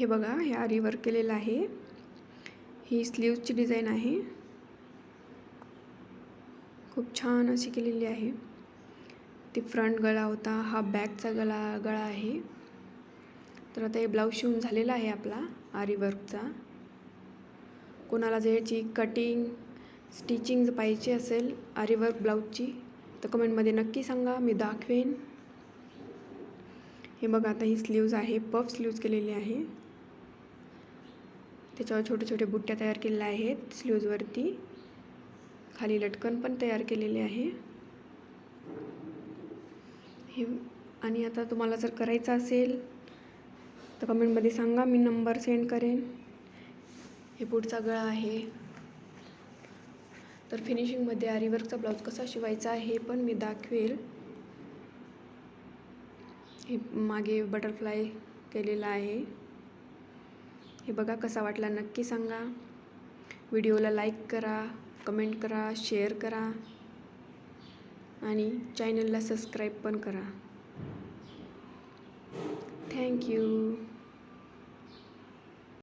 हे बघा, हे आरी वर्क केलेलं आहे. ही स्लीव्सची डिझाईन आहे. खूप छान अशी केलेली आहे. ती फ्रंट गळा होता, हा बॅकचा गळा आहे. तर आता हे ब्लाऊज शिवून झालेला आहे आपला आरी वर्कचा. कोणाला जर ह्याची कटिंग स्टिचिंग पाहिजे असेल आरी वर्क ब्लाऊजची तर कमेंटमध्ये नक्की सांगा, मी दाखवेन. हे बघा, आता ही स्लीव्ज आहे, पफ स्लीव्ज केलेली आहे. त्याच्यावर छोटे छोटे बुट्ट्या तयार केलेल्या आहेत स्लीव्जवरती. खाली लटकन पण तयार केलेले आहे. हे आणि आता तुम्हाला जर करायचं असेल तर कमेंटमध्ये सांगा, मी नंबर सेंड करेन. हे पुढचा गळा आहे. तर फिनिशिंगमध्ये आरी वर्कचा ब्लाऊज कसा शिवायचा हे पण मी दाखवेल. हे मागे बटरफ्लाय केलेला आहे. हे बघा, कसा वाटला नक्की सांगा. व्हिडिओला लाईक करा, कमेंट करा, शेअर करा आणि चॅनलला सबस्क्राईब पण करा. थँक्यू.